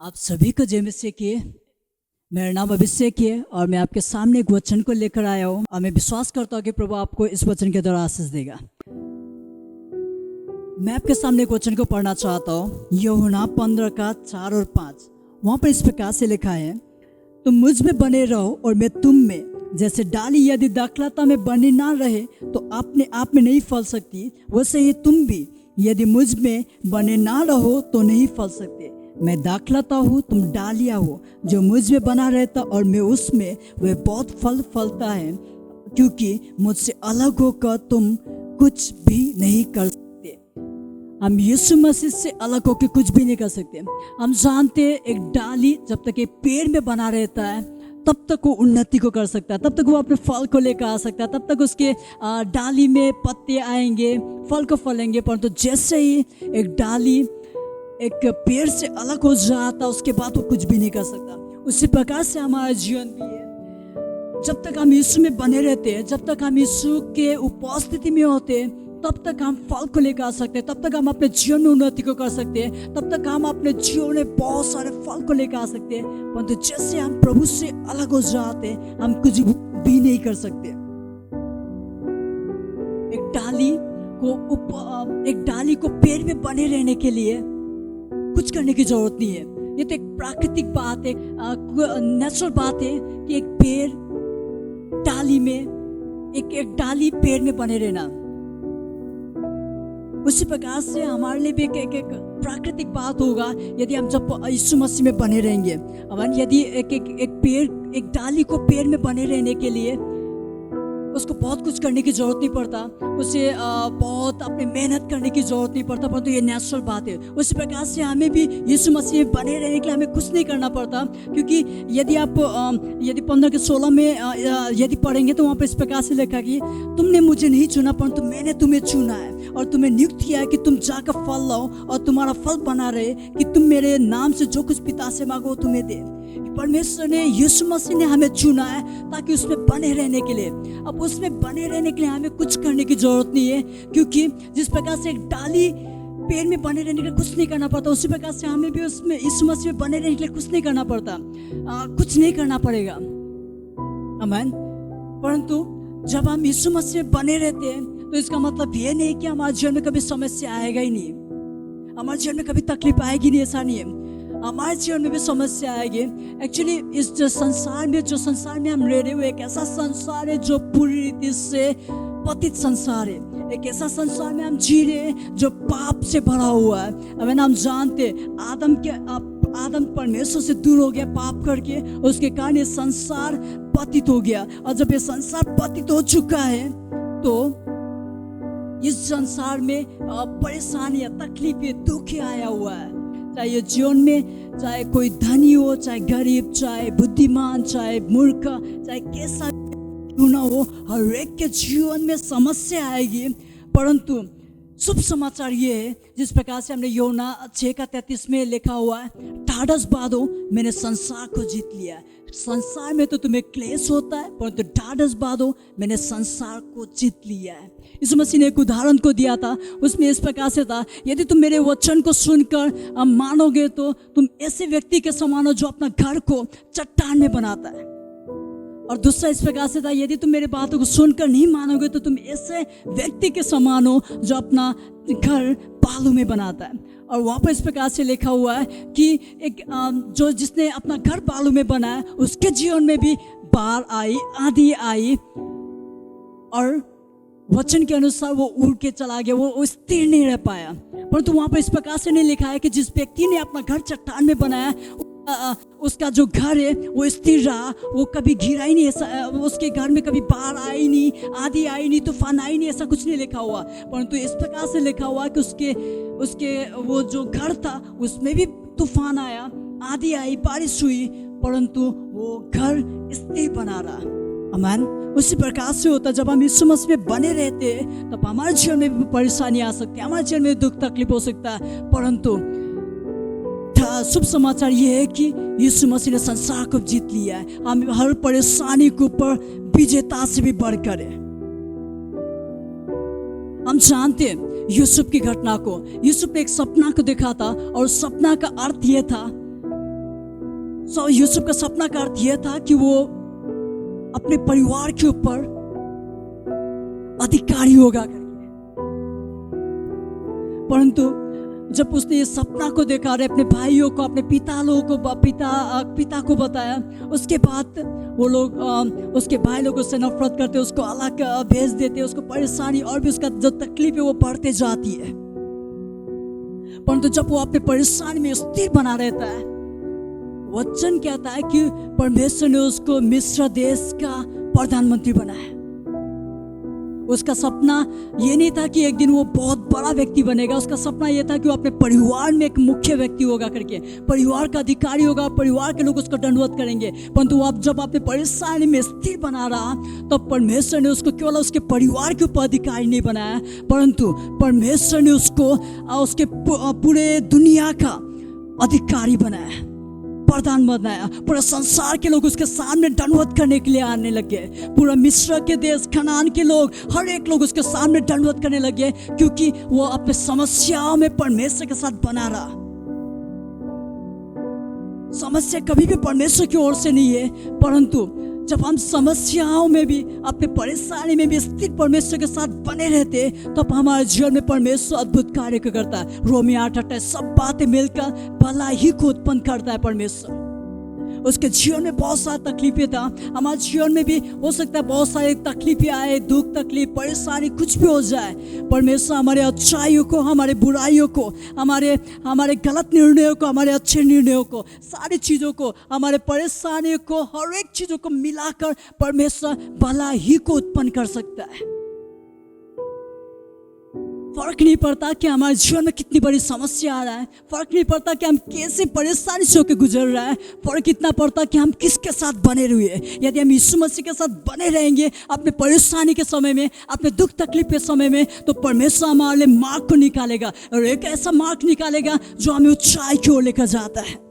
आप सभी को जय मसीह की। मेरा नाम अभिषेक है और मैं आपके सामने एक वचन को लेकर आया हूँ और मैं विश्वास करता हूँ कि प्रभु आपको इस वचन के द्वारा आशीष देगा। मैं आपके सामने एक वचन को पढ़ना चाहता हूँ, यूहन्ना 15 का 4 और 5। वहाँ पर इस प्रकार से लिखा है, तुम मुझ में बने रहो और मैं तुम में। जैसे डाली यदि दाखलता में बनी ना रहे तो अपने आप में नहीं फल सकती, वैसे ही तुम भी यदि मुझ में बने ना रहो तो नहीं फल सकते। मैं दाखलता हूँ, तुम डालिया हो। जो मुझ में बना रहता और मैं उसमें, वह बहुत फल फलता है, क्योंकि मुझसे अलग होकर तुम कुछ भी नहीं कर सकते। हम यीशु मसीह से अलग होकर कुछ भी नहीं कर सकते। हम जानते हैं एक डाली जब तक एक पेड़ में बना रहता है तब तक वो उन्नति को कर सकता है, तब तक वो अपने फल को लेकर आ सकता है, तब तक उसके डाली में पत्ते आएंगे, फल को फलेंगे। परंतु जैसे ही एक डाली एक पेड़ से अलग हो जाता उसके बाद वो कुछ भी नहीं कर सकता। उसी प्रकार से हमारा जीवन भी है। जब तक हम यीशु में बने रहते हैं, जब तक हम यीशु के उपस्थिति में होते हैं, तब तक हम फल को लेकर आ सकते हैं, तब तक हम अपने जीवन में उन्नति को कर सकते हैं, तब तक हम अपने जीवन में बहुत सारे फल को लेकर आ सकते हैं। परंतु जैसे हम प्रभु से अलग हो जाते हैं, हम कुछ भी नहीं कर सकते। एक डाली को पेड़ में बने रहने के लिए कुछ करने की जरूरत नहीं है। ये तो एक प्राकृतिक बात है, नेचुरल बात है कि एक पेड़ डाली में, एक डाली पेड़ में बने रहना। उसी प्रकार से हमारे लिए भी एक प्राकृतिक बात होगा यदि हम जब यीशु मसीह में बने रहेंगे। यदि एक डाली को पेड़ में बने रहने के लिए उसको बहुत कुछ करने की जरूरत नहीं पड़ता, उसे बहुत अपनी मेहनत करने की जरूरत नहीं पड़ता, परंतु ये नेचुरल बात है। उसी प्रकार से हमें भी यीशु मसीह में बने रहने के लिए हमें कुछ नहीं करना पड़ता, क्योंकि यदि आप यदि 15 के 16 में यदि पढ़ेंगे तो वहाँ पर इस प्रकार से लिखा कि तुमने मुझे नहीं चुना परंतु मैंने तुम्हें चुना है और तुम्हें नियुक्त किया है कि तुम जाकर फल लाओ और तुम्हारा फल बना रहे, कि तुम मेरे नाम से जो कुछ पिता से मांगो तुम्हें दे। परमेश्वर ने, यीशु मसीह ने हमें चुना है ताकि उसमें बने रहने के लिए। अब उसमें बने रहने के लिए हमें कुछ करने की जरूरत नहीं है, क्योंकि जिस प्रकार से एक डाली पेड़ में बने रहने के लिए कुछ नहीं करना पड़ता, उसी प्रकार से हमें भी उसमें यीशु मसीह में बने रहने के लिए कुछ नहीं करना पड़ता, कुछ नहीं करना पड़ेगा। आमीन। परंतु जब हम यीशु मसीह में बने रहते हैं तो इसका मतलब ये नहीं कि हमारे जीवन में कभी समस्या आएगा ही नहीं, हमारे जीवन में कभी तकलीफ आएगी नहीं, ऐसा नहीं है। हमारे जीवन में भी समस्या आएगी। एक्चुअली इस जो संसार में हम रह रहे हो, एक ऐसा संसार है जो पूरी रीति से पतित संसार है। एक ऐसा संसार में हम जी रहे हैं जो पाप से भरा हुआ है। अब हम जानते आदम परमेश्वर से दूर हो गया पाप करके, उसके कारण ये संसार पतित हो गया। और जब ये संसार पतित हो चुका है तो इस संसार में परेशानियां, तकलीफें, दुख आया हुआ है। चाहे ये जीवन में, चाहे कोई धनी हो, चाहे गरीब, चाहे बुद्धिमान, चाहे मूर्ख, चाहे कैसा क्यों ना हो, हर एक के जीवन में समस्या आएगी। परंतु शुभ समाचार ये है, जिस प्रकार से हमने यूहन्ना 6:33 में लिखा हुआ है, ढाढ़स बांधो, मैंने संसार को जीत लिया। संसार में तो तुम्हें क्लेश होता है, परंतु ढाढ़स बांधो, मैंने संसार को जीत लिया है। यीशु मसीह ने एक उदाहरण को दिया था, उसमें इस प्रकार से था, यदि तुम मेरे वचन को सुनकर मानोगे तो तुम ऐसे व्यक्ति के समान हो जो अपना घर को चट्टान में बनाता है। और दूसरा इस प्रकार से था, यदि तुम मेरे बातों को सुनकर नहीं मानोगे तो तुम ऐसे व्यक्ति के समान हो जो अपना घर बालू में बनाता है। और वहाँ पर इस प्रकार से लिखा हुआ है कि एक जो जिसने अपना घर बालू में बनाया उसके जीवन में भी बाढ़ आई, आंधी आई, और वचन के अनुसार वो उड़ के चला गया, वो स्थिर नहीं रह पाया। परंतु वहाँ पर इस प्रकार से नहीं लिखा है कि जिस व्यक्ति ने अपना घर चट्टान में बनाया उसका जो घर है वो स्थिर रहा, वो कभी घिरा ही नहीं, उसके घर में कभी बाढ़ आई नहीं, आंधी आई नहीं, तूफान आई नहीं, ऐसा कुछ नहीं लिखा हुआ। परंतु इस प्रकार से लिखा हुआ कि उसके वो जो घर था उसमें भी तूफान आया, आंधी आई, बारिश हुई, परंतु वो घर स्थिर बना रहा। आमीन। उसी प्रकार से होता है, जब हम यीशु मसीह में बने रहते हैं तब हमारे जीवन में भी परेशानी आ सकती है, हमारे जीवन में दुख तकलीफ हो सकता है। परंतु शुभ समाचार ये है कि यीशु मसीह ने संसार को जीत लिया है। हम हर परेशानी के ऊपर विजेता से भी बढ़कर है। हम जानते हैं यूसुफ की घटना को। यूसुफ ने एक सपना को देखा था और सपना का अर्थ ये था सो यूसुफ का सपना का अर्थ यह था कि वो अपने परिवार के ऊपर अधिकारी होगा करके। परंतु जब उसने ये सपना को देखा और अपने भाइयों को, अपने पिता लोगों को, पिता को बताया, उसके बाद वो लोग उसके भाई लोग उससे नफरत करते, उसको अलग भेज देते, उसको परेशानी और भी उसका जो तकलीफ है वो बढ़ते जाती है। परंतु जब वो अपने परेशानी में स्थिर बना रहता है, वचन कहता है कि परमेश्वर ने उसको मिस्र देश का प्रधानमंत्री बनाया। उसका सपना ये नहीं था कि एक दिन वो बहुत बड़ा व्यक्ति बनेगा, उसका सपना ये था कि वो अपने परिवार में एक मुख्य व्यक्ति होगा करके, परिवार का अधिकारी होगा, परिवार के लोग उसको दंडवत करेंगे। परंतु अब जब अपने परेशानी में स्थिर बना रहा, तब परमेश्वर ने उसको केवल उसके परिवार के ऊपर अधिकारी नहीं बनाया, परंतु परमेश्वर ने उसको उसके पूरे दुनिया का अधिकारी बनाया, प्रधान बनाया। पूरा संसार के लोग उसके सामने दंडवत करने के लिए आने लगे। पूरा मिस्र के देश, कनान के लोग, हर एक लोग उसके सामने दंडवत करने लगे, क्योंकि वो अपने समस्याओं में परमेश्वर के साथ बना रहा। समस्या कभी भी परमेश्वर की ओर से नहीं है, परंतु जब हम समस्याओं में भी, अपने परेशानी में भी स्थिर परमेश्वर के साथ बने रहते, तब हमारे जीवन में परमेश्वर अद्भुत कार्य करता है। रोमी 8:28 सब बातें मिलकर भला ही को उत्पन्न करता है परमेश्वर। उसके जीवन में बहुत सारी तकलीफें था, हमारे जीवन में भी हो सकता है बहुत सारी तकलीफें आए, दुख, तकलीफ, परेशानी कुछ भी हो जाए। परमेश्वर हमारे अच्छाइयों को, हमारे बुराइयों को, हमारे गलत निर्णयों को, हमारे अच्छे निर्णयों को, सारी चीज़ों को, हमारे परेशानियों को, हर एक चीज़ों को मिलाकर परमेश्वर भला ही को उत्पन्न कर सकता है। फर्क नहीं पड़ता कि हमारे जीवन में कितनी बड़ी समस्या आ रहा है, फर्क नहीं पड़ता कि हम कैसे परेशानी से होकर गुजर रहा है, फर्क इतना पड़ता कि हम किसके साथ बने हुए। यदि हम यीशु मसीह के साथ बने रहेंगे अपने परेशानी के समय में, अपने दुख तकलीफ के समय में, तो परमेश्वर हमारे लिए मार्ग को निकालेगा, और एक ऐसा मार्ग निकालेगा जो हमें ऊंचाई की ओर लेकर जाता है।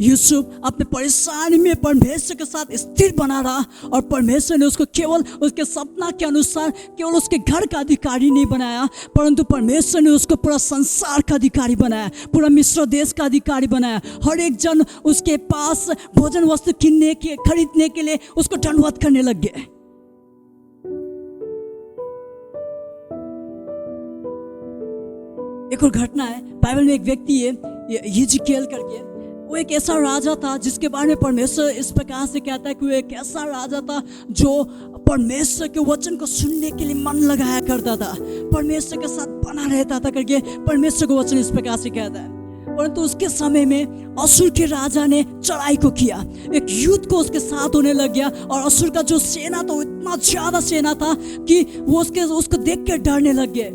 यूसुफ अपने परेशानी में परमेश्वर के साथ स्थिर बना रहा, और परमेश्वर ने उसको केवल उसके सपना के अनुसार केवल उसके घर का अधिकारी नहीं बनाया, परंतु परमेश्वर ने उसको पूरा संसार का अधिकारी बनाया, पूरा मिस्र देश का अधिकारी बनाया। हर एक जन उसके पास भोजन वस्तु खरीदने के लिए उसको दंडवत करने लग गए। एक और घटना है, बाइबल में एक व्यक्ति है हिजकियेल करके, वो एक ऐसा राजा था जिसके बारे में परमेश्वर इस प्रकार से कहता है कि वो एक ऐसा राजा था जो परमेश्वर के वचन को सुनने के लिए मन लगाया करता था, परमेश्वर के साथ बना रहता था करके परमेश्वर का वचन इस प्रकार से कहता है। परंतु उसके समय में असुर के राजा ने चढ़ाई को किया, एक युद्ध को उसके साथ होने लग गया, और असुर का जो सेना था वो इतना ज्यादा सेना था कि वो उसको देख के डरने लग गए।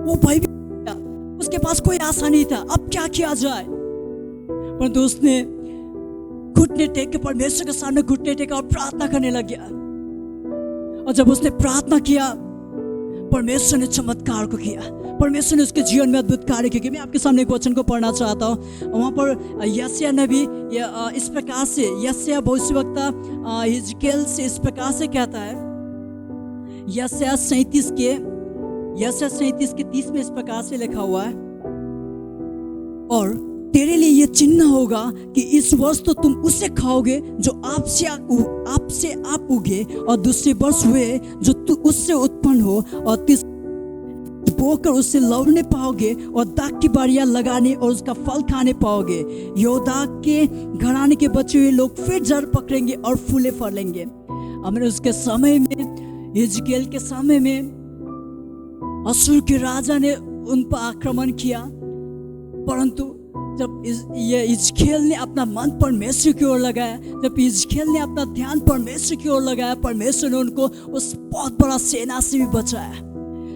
वो भयभीत, उसके पास कोई आशा नहीं था, अब क्या किया जाए। परंतु उसने घुटने टेक के परमेश्वर के सामने घुटने टेका और प्रार्थना करने लग गया, और जब उसने प्रार्थना किया परमेश्वर ने चमत्कार को किया, परमेश्वर ने उसके जीवन में अद्भुत कार्य किया। मैं आपके सामने एक वचन को पढ़ना चाहता हूँ। वहाँ पर यशायाह नबी इस प्रकार से, यशायाह भविष्यवक्ता हिजकियेल से इस प्रकार से कहता है, यशायाह 37 के 30 में इस प्रकार से लिखा हुआ है, और तेरे लिए ये चिन्ह होगा कि इस वर्ष तो तुम उसे खाओगे जो आपसे आप उगे, और दूसरे वर्ष हुए जो उससे उत्पन्न हो, और बोकर उससे लौटने पाओगे, और दाख की बारियां लगाने और उसका फल खाने पाओगे। योदा के घराने के बचे हुए लोग फिर जड़ पकड़ेंगे और फूले फलेंगे। हमने उसके समय में, हिजकियेल के समय में असुर के राजा ने उन पर आक्रमण किया, परंतु जब ये हिजकियेल ने अपना मन परमेश्वर की ओर लगाया, जब हिजकियेल ने अपना ध्यान परमेश्वर की ओर लगाया, परमेश्वर ने उनको उस बहुत बड़ा सेना से भी बचाया।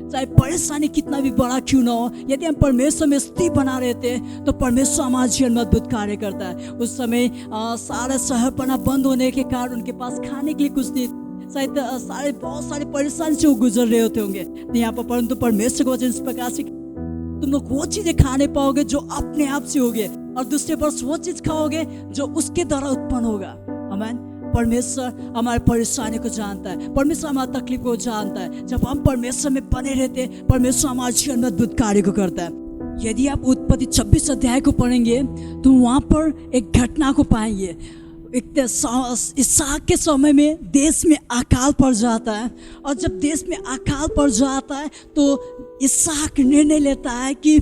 चाहे परेशानी कितना भी बड़ा क्यों ना हो, यदि हम परमेश्वर में स्थिर बना रहते तो परमेश्वर हमारे जीवन में अद्भुत कार्य करता है। उस समय सारा शहरपना बंद होने के कारण उनके पास खाने के लिए कुछ नहीं, शायद बहुत सारे परेशानी से वो गुजर रहे होते होंगे यहाँ पर, परंतु परमेश्वर को वचन इस प्रकार से, तुम लोग वो चीजें खाने पाओगे जो अपने आप से होगे, और दूसरे वर्ष वो चीज खाओगे जो उसके द्वारा उत्पन्न होगा। आमीन। परमेश्वर हमारे परेशानी को जानता है, परमेश्वर हमारी तकलीफ को जानता है। जब हम परमेश्वर में बने रहते, परमेश्वर हमारे जीवन में अद्भुत कार्य को करता है। यदि आप उत्पत्ति 26 अध्याय को पढ़ेंगे तो वहाँ पर एक घटना को पाएंगे। इसहाक के समय में देश में अकाल पड़ जाता है, और जब देश में अकाल पड़ जाता है तो इसहाक निर्णय लेता है कि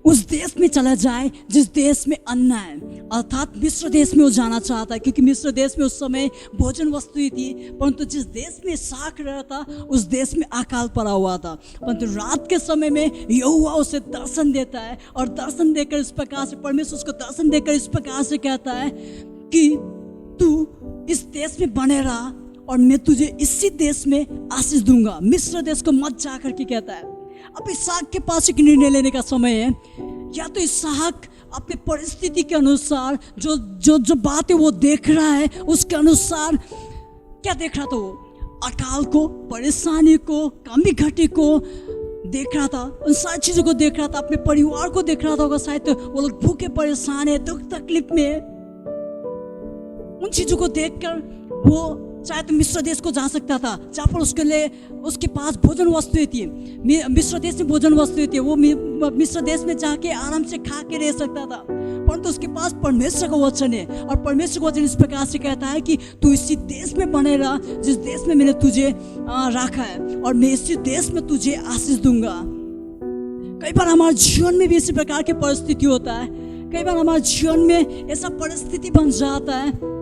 उस देश में चला जाए जिस देश में अन्न है, अर्थात मिस्र देश में वो जाना चाहता है, क्योंकि मिस्र देश में उस समय भोजन वस्तु ही थी। परंतु जिस देश में इसहाक रहा था उस देश में अकाल पड़ा हुआ था। परंतु रात के समय में यहोवा उसे दर्शन देता है, और दर्शन देकर इस प्रकार से, परमेश्वर उसको दर्शन देकर इस प्रकार से कहता है कि तू इस देश में बने रहा और मैं तुझे इसी देश में आशीष दूंगा, मिस्र देश को मत जा करके कहता है। अब इसहाक के पास एक निर्णय लेने का समय है। या तो इसहाक अपने परिस्थिति के अनुसार जो जो जो बातें वो देख रहा है उसके अनुसार, क्या देख रहा था वो? अकाल को, परेशानी को, कमी घटी को देख रहा था, उन सारी चीज़ों को देख रहा था, अपने परिवार को देख रहा था होगा। शायद वो लोग भूखे परेशान है, दुख तकलीफ में, उन चीज़ों को देखकर वो शायद मिस्र देश को जा सकता था, जहाँ पर उसके लिए उसके पास भोजन वस्तुएं थी। मिस्र देश में भोजन वस्तुएं थी, वो मिस्र देश में जाके आराम से खा के रह सकता था। परंतु उसके पास परमेश्वर का वचन है, और परमेश्वर का वचन इस प्रकार से कहता है कि तू इसी देश में बने रहा जिस देश में मैंने तुझे रखा है, और मैं इसी देश में तुझे आशीष दूंगा। कई बार हमारे जीवन में भी इसी प्रकार की परिस्थिति होता है। कई बार हमारे जीवन में ऐसा परिस्थिति बन जाता है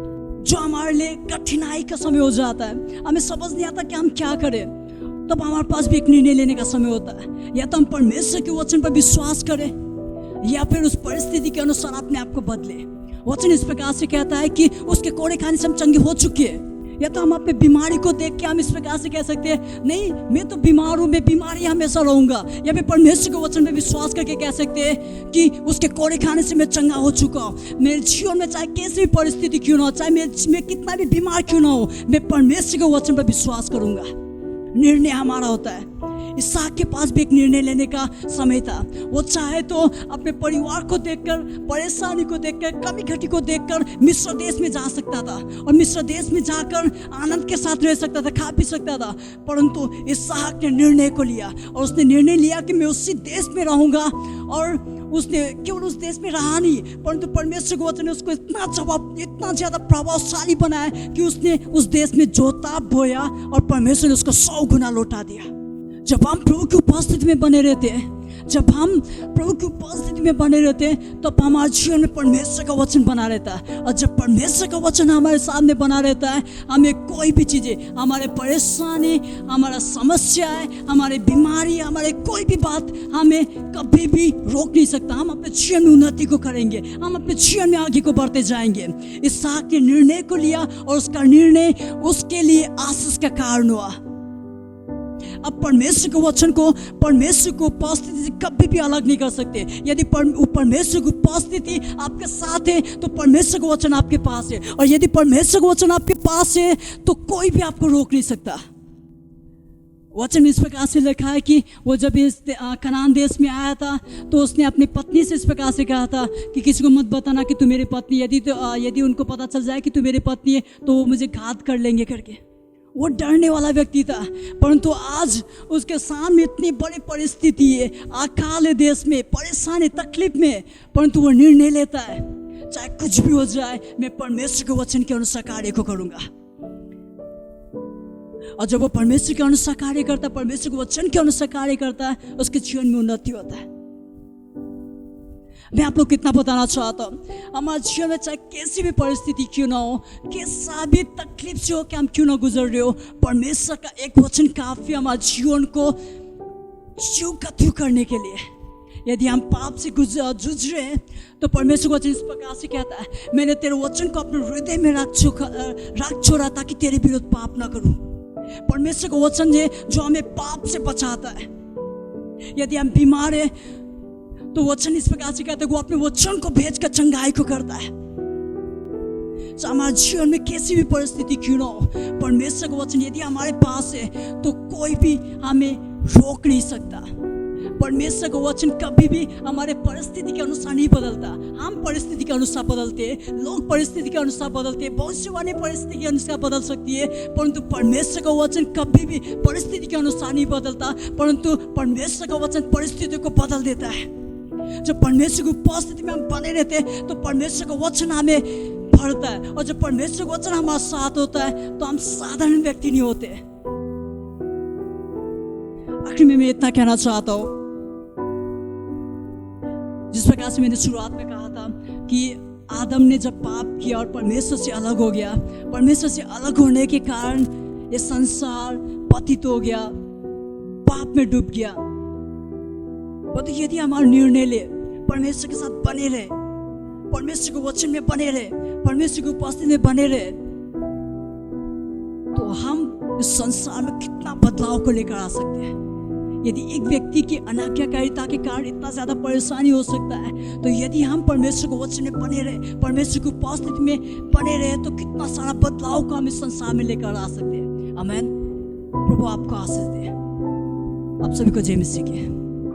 जो हमारे लिए कठिनाई का समय हो जाता है, हमें समझ नहीं आता कि हम क्या करें। तब हमारे पास भी एक निर्णय लेने का समय होता है। या तो हम परमेश्वर के वचन पर विश्वास करें, या फिर उस परिस्थिति के अनुसार अपने आप को बदले। वचन इस प्रकार से कहता है कि उसके कोड़े खाने से हम चंगे हो चुके हैं। या तो हम अपने बीमारी को देख के हम इस प्रकार से कह सकते हैं, नहीं मैं तो बीमार हूँ, मैं बीमारी हमेशा रहूँगा। या फिर परमेश्वर के वचन में विश्वास करके कह सकते हैं कि उसके कोड़े खाने से मैं चंगा हो चुका हूँ। मेरे जीवन में चाहे कैसी भी परिस्थिति क्यों ना हो, चाहे मैं कितना भी बीमार क्यों ना हो, मैं परमेश्वर के वचन पर विश्वास करूँगा। निर्णय हमारा होता है। इसहाक के पास भी एक निर्णय लेने का समय था। वो चाहे तो अपने परिवार को देखकर, परेशानी को देखकर, कमी घटी को देखकर मिस्र देश में जा सकता था, और मिस्र देश में जाकर आनंद के साथ रह सकता था, खा पी सकता था। परंतु इसहाक ने निर्णय को लिया, और उसने निर्णय लिया कि मैं उसी देश में रहूँगा। और उसने केवल उस देश में रहा नहीं, परंतु परमेश्वर के वचन ने उसको इतना ज़्यादा प्रभावशाली बनाया कि उसने उस देश में जोता बोया, और परमेश्वर ने उसको 100 गुना लौटा दिया। जब हम प्रभु की उपस्थिति में बने रहते हैं, जब हम प्रभु की उपस्थिति में बने रहते हैं, तो हमारे जीवन में परमेश्वर का वचन बना रहता है। और जब परमेश्वर का वचन हमारे सामने बना रहता है, हमें कोई भी चीज़ें, हमारे परेशानी, हमारा समस्या है, हमारे बीमारी, हमारे कोई भी बात हमें कभी भी रोक नहीं सकता। हम अपने जीवन में उन्नति को करेंगे, हम अपने जीवन में आगे को बढ़ते जाएंगे। इसहाक ने निर्णय को लिया, और उसका निर्णय उसके लिए आशीष का कारण हुआ। अब परमेश्वर के वचन को परमेश्वर की उपस्थिति से कभी भी अलग नहीं कर सकते। यदि परमेश्वर की उपस्थिति आपके साथ है तो परमेश्वर का वचन आपके पास है, और यदि परमेश्वर का वचन आपके पास है तो कोई भी आपको रोक नहीं सकता। वचन इस प्रकार से लिखा है कि वो जब इस कनान देश में आया था तो उसने अपनी पत्नी से इस प्रकार से कहा था कि किसी को मत बताना कि तू मेरी पत्नी, यदि उनको पता चल जाए कि तू मेरी पत्नी है तो वो मुझे घात कर लेंगे करके। वो डरने वाला व्यक्ति था। परंतु आज उसके सामने इतनी बड़ी परिस्थिति है, अकाल है देश में, परेशानी तकलीफ में, परंतु वो निर्णय लेता है चाहे कुछ भी हो जाए मैं परमेश्वर के वचन के अनुसार कार्य को करूँगा। और जब वो परमेश्वर के अनुसार कार्य करता है, परमेश्वर के वचन के अनुसार कार्य करता है, उसके जीवन में उन्नति होता है। मैं आप लोग कितना बताना चाहता हूँ, हमारे जीवन में चाहे कैसी भी परिस्थिति क्यों ना हो, कैसा भी तकलीफ से हो कि हम क्यों ना गुजर रहे हो, परमेश्वर का एक वचन काफी हमारे जीवन को जीव करने के लिए। यदि हम पाप से जूझ रहे हैं तो परमेश्वर का वचन इस प्रकार से कहता है, मैंने तेरे वचन को अपने हृदय में रख छोड़ा ताकि तेरे विरुद्ध पाप ना करूं। परमेश्वर का वचन है जो हमें पाप से बचाता है। यदि हम बीमार हैं तो वचन इस प्रकार से कहता है, वो अपने वचन को भेजकर चंगाई को करता है। तो हमारे जीवन में कैसी भी परिस्थिति क्यों ना हो, परमेश्वर का वचन यदि हमारे पास है तो कोई भी हमें रोक नहीं सकता। परमेश्वर का वचन कभी भी हमारे परिस्थिति के अनुसार नहीं बदलता। हम परिस्थिति के अनुसार बदलते हैं, लोग परिस्थिति के अनुसार बदलते हैं, भविष्यवाणी परिस्थिति के अनुसार बदल सकती है, परंतु परमेश्वर का वचन कभी भी परिस्थिति के अनुसार नहीं बदलता, परंतु परमेश्वर का वचन परिस्थितियों को बदल देता है। जब परमेश्वर की उपस्थिति में हम बने रहते हैं तो परमेश्वर का वचन हमें भरता है, और जब परमेश्वर का वचन हमारे साथ होता है तो हम साधारण व्यक्ति नहीं होते। आखिर में मैं इतना कहना चाहता हूँ, जिस प्रकार से मैंने शुरुआत में कहा था कि आदम ने जब पाप किया और परमेश्वर से अलग हो गया, परमेश्वर से अलग होने के कारण ये संसार पतित हो गया, पाप में डूब गया। तो यदि हमारा निर्णय ले परमेश्वर के साथ बने रहे, परमेश्वर के वचन में बने रहे, परमेश्वर की उपस्थिति में बने रहे, तो हम इस संसार में कितना बदलाव को लेकर आ सकते हैं। यदि एक व्यक्ति की अनाज्ञाकारिता के कारण इतना ज्यादा परेशानी हो सकता है, तो यदि हम परमेश्वर के वचन में बने रहे, परमेश्वर की उपस्थिति में बने रहे, तो कितना सारा बदलाव को हम इस संसार में लेकर आ सकते हैं। आमीन। प्रभु आपको आशीष दे। आप सभी को जय मसीह की।